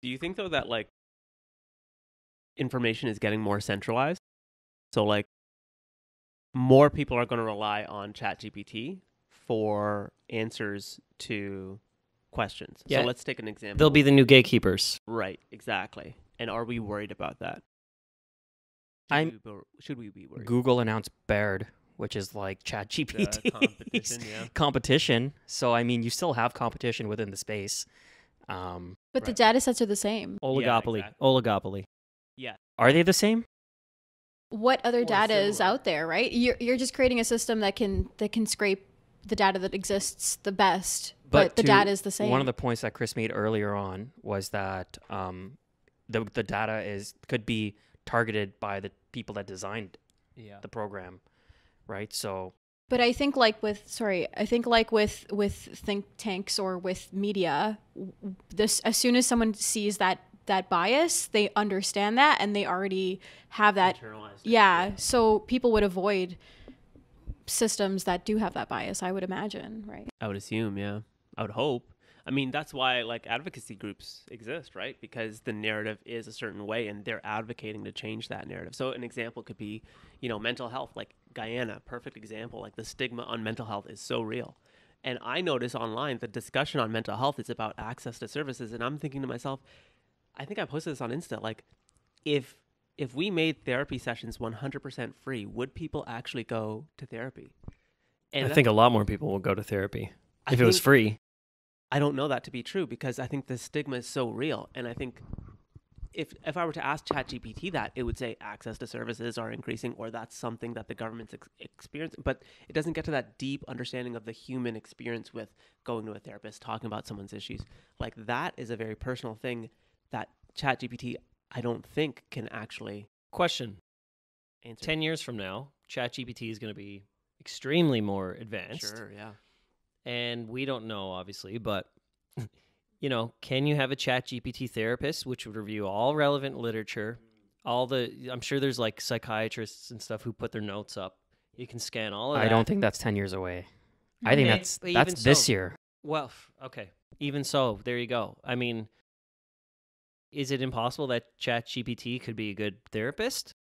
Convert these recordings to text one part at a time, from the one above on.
Do you think though that like information is getting more centralized? So like more people are going to rely on ChatGPT for answers to questions. So Yeah. let's take an example. They'll be the new gatekeepers. Right, exactly. And are we worried about that? Should we be worried? Google announced Baird, which is like The ChatGPT competition, yeah. competition. So I mean, you still have competition within the space. But the Right. data sets are the same. Oligopoly. exactly. Oligopoly. Yeah. Are they the same? What other Or data is similar. out there, right? You're just creating a system that can scrape the data that exists the best, but the to data is the same. One of the points that Chris made earlier on was that the data could be targeted by the people that designed Yeah. the program, right? So But I think like with think tanks or with media, this as soon as someone sees that bias, they understand that and they already have that. Internalized it, Yeah, so people would avoid systems that do have that bias, I would imagine, right? I would assume, yeah. I would hope. I mean, that's why like advocacy groups exist, right? Because the narrative is a certain way and they're advocating to change that narrative. So an example could be, mental health, like Guyana, perfect example. Like the stigma on mental health is so real. And I notice online the discussion on mental health is about access to services. And I'm thinking to myself, I think I posted this on Insta, like if we made therapy sessions 100% free, would people actually go to therapy? And I think a lot more people will go to therapy I if it was think- free. I don't know that to be true because I think the stigma is so real. And I think if I were to ask ChatGPT that, it would say access to services are increasing or that's something that the government's experiencing. But it doesn't get to that deep understanding of the human experience with going to a therapist, talking about someone's issues. Like that is a very personal thing that ChatGPT, I don't think, can actually Question: answer. 10 years from now, ChatGPT is going to be extremely more advanced. Sure, yeah. And we don't know, obviously, but can you have a ChatGPT therapist which would review all relevant literature, I'm sure there's like psychiatrists and stuff who put their notes up. You can scan all of that. I don't think that's 10 years away. I think Okay, that's but even this so- year. Well, okay. Even so, there you go. I mean, is it impossible that ChatGPT could be a good therapist?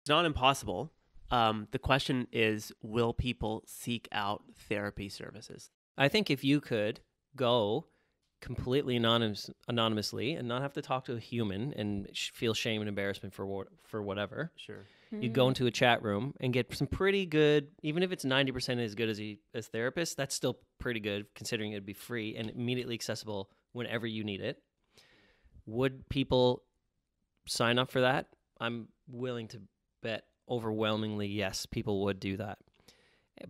It's not impossible. The question is, will people seek out therapy services? I think if you could go completely anonymously and not have to talk to a human and feel shame and embarrassment for whatever, Sure. you go into a chat room and get some pretty good, even if it's 90% as good as therapist, that's still pretty good considering it'd be free and immediately accessible whenever you need it. Would people sign up for that? I'm willing to bet overwhelmingly yes, people would do that.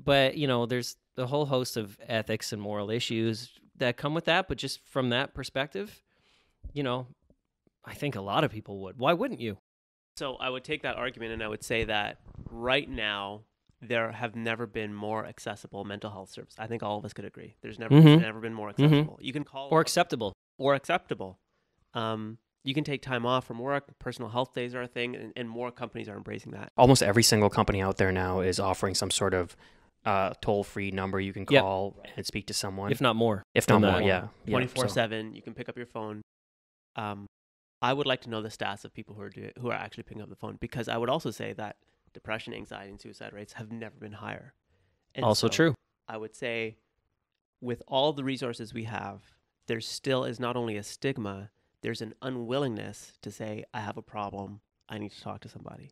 But, there's the whole host of ethics and moral issues that come with that. But just from that perspective, I think a lot of people would. Why wouldn't you? So I would take that argument and I would say that right now there have never been more accessible mental health services. I think all of us could agree. There's never been more accessible. You can call Or acceptable. or acceptable. You can take time off from work. Personal health days are a thing, and more companies are embracing that. Almost every single company out there now is offering some sort of toll-free number you can Yep. call and speak to someone. If not more. If not than more, that. yeah. 24/7, you can pick up your phone. I would like to know the stats of people who are actually picking up the phone, because I would also say that depression, anxiety, and suicide rates have never been higher. And Also so true. I would say with all the resources we have, there still is not only a stigma, there's an unwillingness to say, I have a problem, I need to talk to somebody.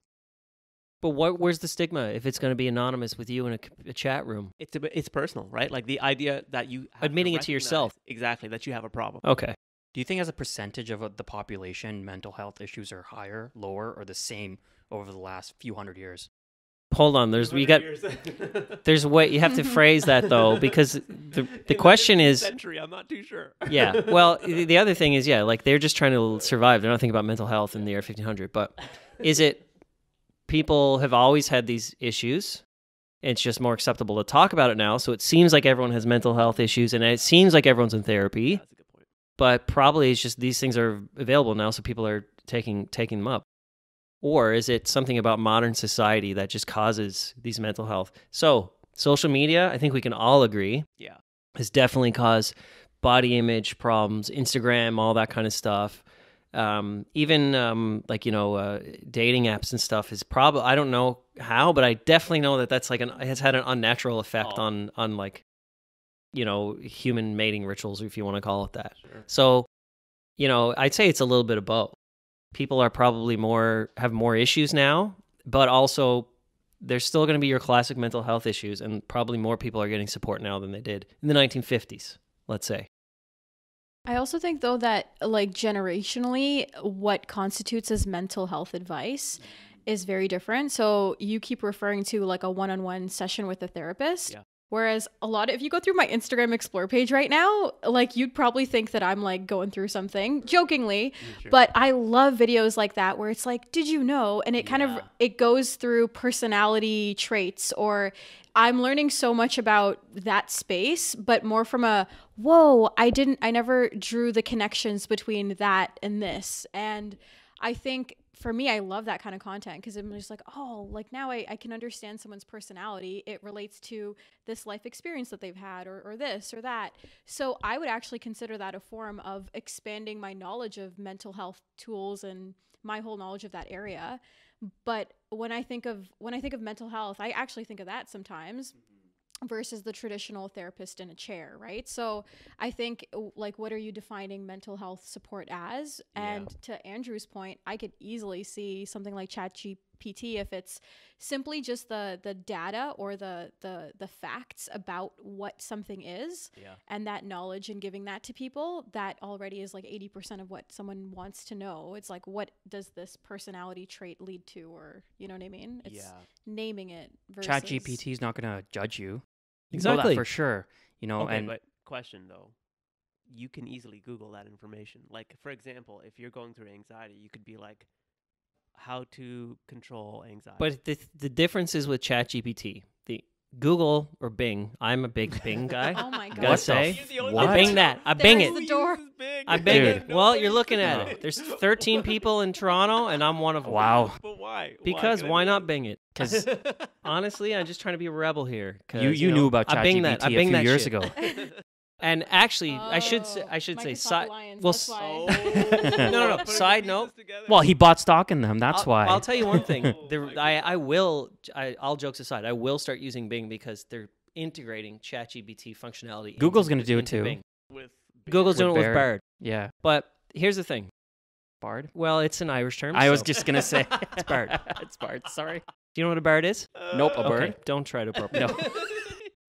But where's the stigma if it's going to be anonymous with you in a chat room? It's personal, right? Like the idea that you have Admitting it to yourself. recognize exactly that you have a problem. Okay. Do you think as a percentage of the population, mental health issues are higher, lower, or the same over the last few hundred years? Hold on. There's a way you have to phrase that though, because the question is, century. I'm not too sure. yeah. Well, the other thing is, yeah, like they're just trying to survive. They're not thinking about mental health in the year 1500. But is it people have always had these issues? It's just more acceptable to talk about it now. So it seems like everyone has mental health issues, and it seems like everyone's in therapy. That's a good point. But probably it's just these things are available now, so people are taking them up. Or is it something about modern society that just causes these mental health? So social media, I think we can all agree, Yeah. has definitely caused body image problems, Instagram, all that kind of stuff. Even like dating apps and stuff is probably, I don't know how, but I definitely know that that's like has had an unnatural effect on like human mating rituals, if you want to call it that. Sure. So I'd say it's a little bit of both. People are probably have more issues now, but also there's still going to be your classic mental health issues, and probably more people are getting support now than they did in the 1950s, let's say. I also think, though, that like generationally, what constitutes as mental health advice is very different. So you keep referring to like a one-on-one session with a therapist. Yeah. Whereas if you go through my Instagram Explore page right now, like you'd probably think that I'm like going through something, jokingly, Sure. but I love videos like that where it's like, did you know? And it kind of, it goes through personality traits, or I'm learning so much about that space, but more from I never drew the connections between that and this. And I think for me, I love that kind of content because I'm just like, oh, like now I can understand someone's personality. It relates to this life experience that they've had or this or that. So I would actually consider that a form of expanding my knowledge of mental health tools and my whole knowledge of that area. But when I think of mental health, I actually think of that sometimes versus the traditional therapist in a chair, right? So I think, like, what are you defining mental health support as? And to Andrew's point, I could easily see something like ChatGPT, if it's simply just the data or the facts about what something is, and that knowledge and giving that to people, that already is like 80% of what someone wants to know. It's like, what does this personality trait lead to? Or, you know what I mean? It's naming it versus... ChatGPT is not going to judge you. Exactly. Know that for sure. Okay, and but question though, you can easily Google that information. Like, for example, if you're going through anxiety, you could be like, how to control anxiety. But the difference is with ChatGPT, the Google or Bing. I'm a big Bing guy. Oh my Gotta God. say, What? I Bing that. I Bing There's it. the door. I Bing Dude. it. Well, you're looking at it. There's 13 people in Toronto, and I'm one of them. wow. But why? Because why not Bing it? Because Honestly, I'm just trying to be a rebel here. 'cause, you knew about I Bing that. ChatGPT I a Bing few that years shit. ago. And actually, I should say, Microsoft side. Alliance, Well, that's why. Oh. No. Putting Side pieces note. together. Well, he bought stock in them. That's why. I'll tell you one thing. Oh my All jokes aside, I will start using Bing because they're integrating ChatGPT functionality. Google's into- gonna do it into too. Bing. with Google's doing it with Bard. Bard. yeah. But here's the thing. Bard. Well, it's an Irish term. I was so- just going to say it's Bard. It's Bard. Sorry. Do you know what a bard is? Nope, a Okay, bird. don't try to appropriate. No,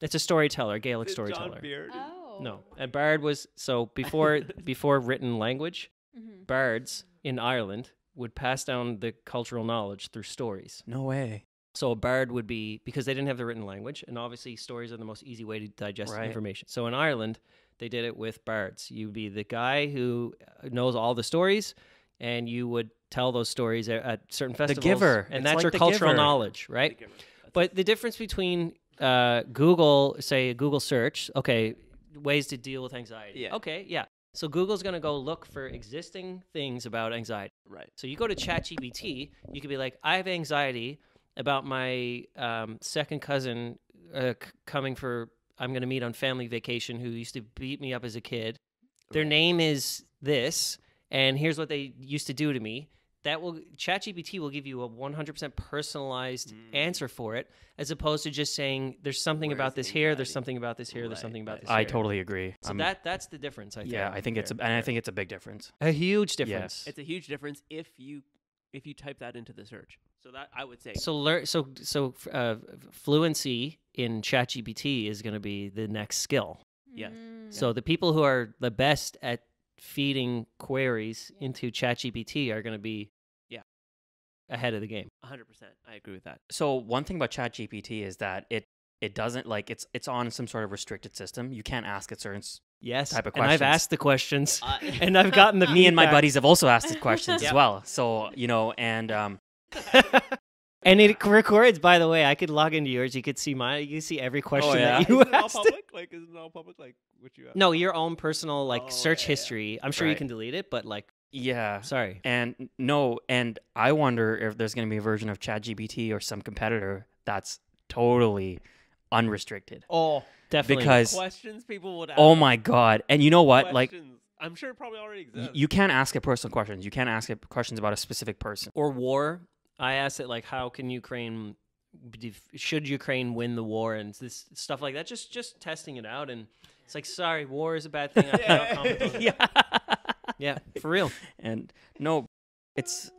it's a storyteller, Gaelic Is it John storyteller. Beard? Oh. No, a bard was before written language. Mhm. Bards in Ireland would pass down the cultural knowledge through stories. No way. So a bard would be, because they didn't have the written language, and obviously stories are the most easy way to digest Right. information. So in Ireland, they did it with bards. You'd be the guy who knows all the stories, and you would tell those stories at certain festivals. giver. And It's that's like your the cultural giver. knowledge, right? Think of it. That's But the difference between Google, say a Google search, okay, ways to deal with anxiety. Yeah. Okay, yeah. So Google's going to go look for existing things about anxiety. right. So you go to ChatGPT, you could be like, I have anxiety about my second cousin coming for, I'm going to meet on family vacation, who used to beat me up as a kid. Their Right. name is this, and here's what they used to do to me. ChatGPT will give you a 100% personalized answer for it, as opposed to just saying there's something Where's about the this here, there's anxiety? something about this here, there's Right, something about right. this I here. totally agree. So that's the difference. I think. Yeah, I think it's there. and I think it's a big difference. a huge difference. It's a huge difference if you type that into the search. So that I would say. Fluency in ChatGPT is going to be the next skill. Yes. So the people who are the best at feeding queries into ChatGPT are going to be ahead of the game. 100%. I agree with that. So one thing about ChatGPT is that it doesn't like it's on some sort of restricted system. You can't ask it certain Yes, type of and I've questions. asked the questions, and I've gotten the me and my feedback. buddies have also asked it questions Yeah. as well. So, and And it records. By the way, I could log into yours. You could see mine. You can see every question yeah? that you Is it all asked. public? Like, is it all public? Like, what you asked? No, your own personal Oh, search yeah, yeah. history. I'm sure you Right. can delete it, but yeah. sorry. And no, and I wonder if there's going to be a version of ChatGPT or some competitor that's totally unrestricted. Oh, definitely. Because Questions people would ask. oh my god. And you know what? Like Questions. I'm sure it probably already exists. You can't ask it personal questions. You can't ask it questions about a specific person. Or war. I asked it like, how can Ukraine, should Ukraine win the war, and this stuff like that. Just testing it out, and it's like, sorry, war is a bad thing. I cannot comment on it. Yeah, for real. And no,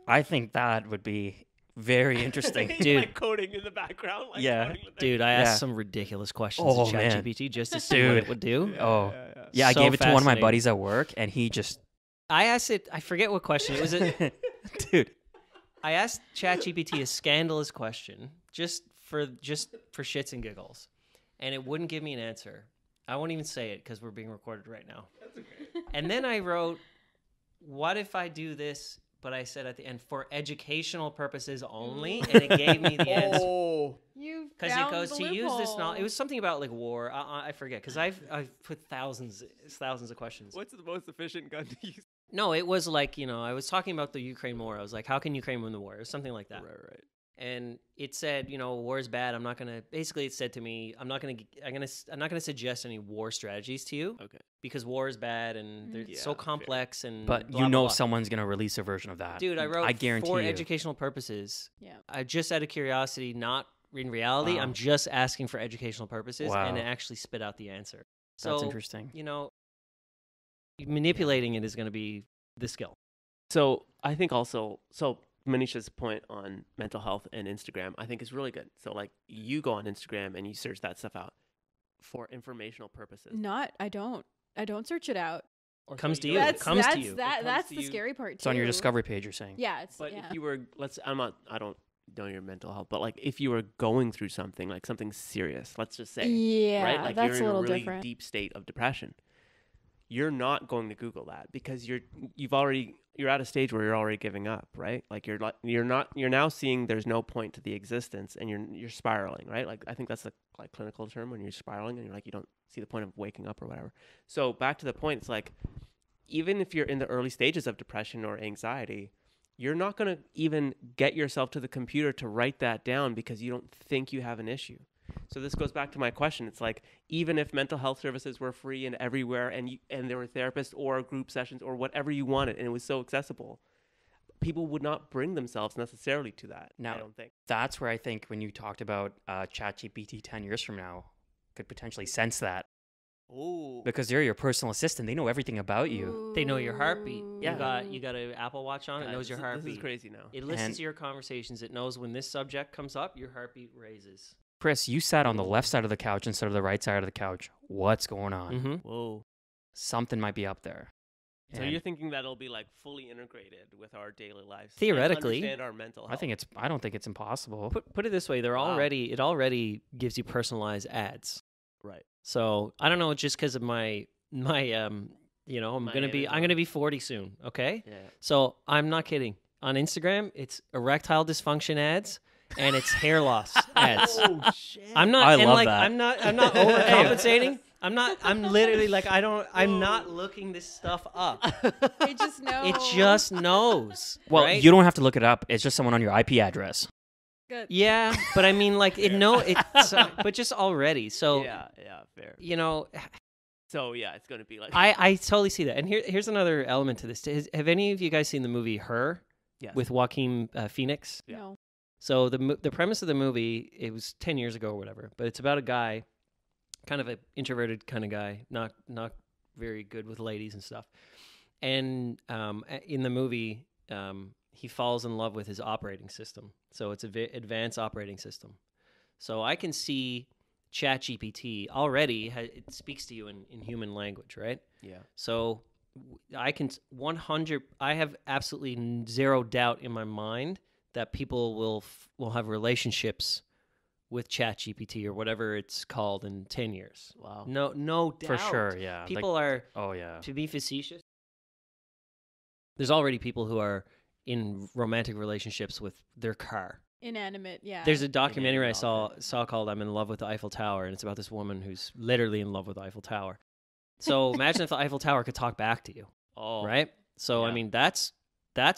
I think that would be very interesting. Dude. Like coding in the background. Like Yeah. coding with Dude, I Yeah. asked some ridiculous questions Oh, to man. ChatGPT just to see what it Dude. would do. Oh, yeah, I So gave it to one of my fascinating. buddies at work, and he just, I asked it, I forget what question. It was dude. I asked ChatGPT a scandalous question just for shits and giggles, and it wouldn't give me an answer. I won't even say it because we're being recorded right now. That's okay. And then I wrote, "What if I do this?" But I said at the end, "for educational purposes only," and it gave me the answer. Oh. You Because it found goes the to use this loophole. knowledge. It was something about like war. I forget because I've put thousands of questions. What's the most efficient gun to use? No, it was like, I was talking about the Ukraine war. I was like, how can Ukraine win the war? It was something like that. Right. And it said, war is bad. I'm not gonna. Basically, it said to me, I'm not gonna suggest any war strategies to you Okay. because war is bad and they're Yeah, so fair. complex and. But blah, you blah, know blah. someone's going to release a version of that. Dude, I wrote I guarantee for you. educational purposes. Yeah. I just out of curiosity, not in reality. Wow. I'm just asking for educational purposes, and Wow. it actually spit out the answer. So That's interesting. manipulating it is going to be the skill. So I think also, Manisha's point on mental health and Instagram, I think is really good. So like you go on Instagram and you search that stuff out for informational purposes. I don't search it out. Or Comes so to you you. don't- It comes to you. That's to the you. scary part too. It's on your discovery page, you're saying. Yeah, it's But yeah. if you were, I don't know your mental health, but like if you were going through something, like something serious, let's just say, yeah, right? Like that's you're in a little really different. deep state of depression. You're not going to Google that because you're at a stage where you're already giving up, right? Like you're now seeing there's no point to the existence and you're spiraling, right? Like I think that's the like clinical term when you're spiraling and you're like you don't see the point of waking up or whatever. So back to the point, it's like even if you're in the early stages of depression or anxiety, you're not going to even get yourself to the computer to write that down because you don't think you have an issue. So this goes back to my question. It's like, even if mental health services were free and everywhere and there were therapists or group sessions or whatever you wanted and it was so accessible, people would not bring themselves necessarily to that. Now- I don't think. That's where I think when you talked about ChatGPT 10 years from now, could potentially sense that. Oh. Because they're your personal assistant. They know everything about you. They know your heartbeat. Yeah. You got an Apple Watch on. It knows your This heartbeat. is crazy now. It listens And- to your conversations. It knows when this subject comes up, your heartbeat raises. Chris, you sat on the left side of the couch instead of the right side of the couch. What's going on? Mm-hmm. Whoa. Something might be up there. So And you're thinking that'll be like fully integrated with our daily lives? and Theoretically. understand our mental health. I don't think it's impossible. Put it this way: Wow. it already gives you personalized ads. Right. So I don't know, just because of my I'm My gonna be 40 soon. Okay, Yeah. so I'm not kidding. On Instagram, it's erectile dysfunction ads and it's hair loss ads. Oh shit. I'm not. I and love like, that. I'm not overcompensating. I'm literally like I'm not looking this stuff up. It just knows. It just knows. Well, right? you don't have to look it up. It's just someone on your IP address. Good. Yeah, but I mean, like but just already. So yeah, fair. So yeah, it's gonna be like I totally see that. And here's another element to this. Have any of you guys seen the movie Her yes. with Joaquin Phoenix? Yeah. No. So the premise of the movie, it was 10 years ago or whatever, but it's about a guy, kind of an introverted kind of guy, not very good with ladies and stuff. And in the movie, he falls in love with his operating system. So it's an advanced operating system. So I can see ChatGPT already, it speaks to you in human language, right? yeah. So I can 100. I have absolutely zero doubt in my mind that people will have relationships with ChatGPT or whatever it's called in 10 years. Wow. No doubt. For sure, yeah. Like- People are, oh, yeah. to be facetious. There's already people who are in romantic relationships with their car. Inanimate. Yeah. There's a documentary I Inanimate saw called "I'm in Love with the Eiffel Tower," and it's about this woman who's literally in love with the Eiffel Tower. So imagine if the Eiffel Tower could talk back to you, Oh. right? So I Yeah. mean, that's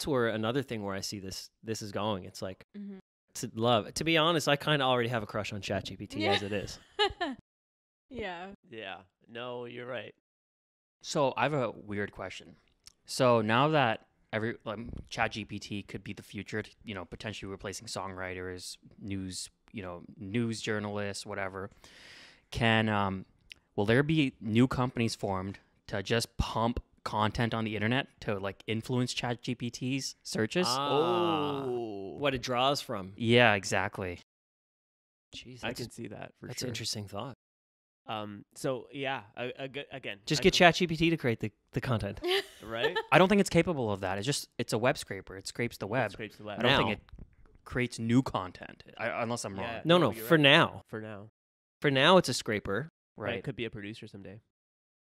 where another thing where I see this is going. It's like Mhm. to love. To be honest, I kind of already have a crush on ChatGPT Yeah. as it is. Yeah. Yeah. No, you're right. So I have a weird question. So now that ChatGPT could be the future, potentially replacing songwriters, news journalists, whatever. Will there be new companies formed to just pump content on the internet to like influence ChatGPT's searches? What it draws from. Yeah, exactly. Jeez, I can see that for that's sure. an interesting thought. So yeah, again, Just get ChatGPT to create the content. right. I don't think it's capable of that. It's a web scraper. It scrapes the web. Scrapes the web. I don't think Now. it creates new content, unless I'm wrong. Yeah. No, No, no. you're For right. now, For now, it's a scraper. right? Right. It could be a producer someday.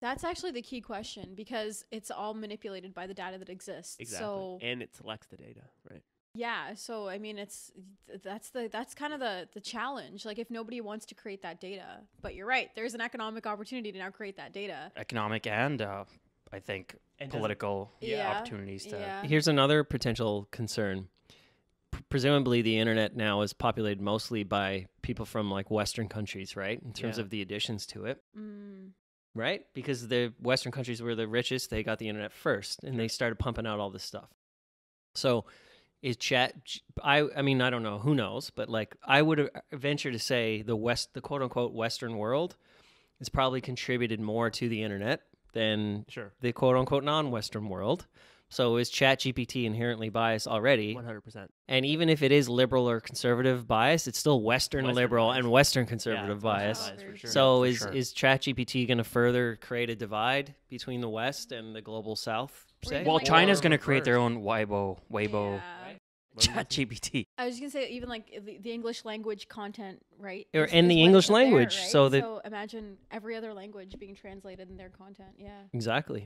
That's actually the key question because it's all manipulated by the data that exists. Exactly. So And it selects the data, right? yeah, so I mean that's kind of the challenge. Like if nobody wants to create that data, but you're right, there's an economic opportunity to now create that data. Economic and I think And doesn't- political Yeah. opportunities to. Yeah. Here's another potential concern. Presumably, the internet now is populated mostly by people from like Western countries, right? In terms Yeah. of the additions to it, Mm. right? Because the Western countries were the richest, they got the internet first, and they started pumping out all this stuff. So, is I mean, I don't know, who knows, but like I would venture to say the quote unquote Western world has probably contributed more to the internet than Sure. the quote unquote non-Western world. So is ChatGPT inherently biased already? 100%. And even if it is liberal or conservative bias, it's still Western liberal bias. and Western conservative it's bias. Western bias for sure. So for is sure. is ChatGPT going to further create a divide between the West and the global South? Or Say? even Well, like- China's Or going to create their reverse? own Weibo Yeah. ChatGPT. I was just gonna say even like the English language content, right? Or is in the what English is there, language, right? so that- so imagine every other language being translated in their content. Yeah. Exactly.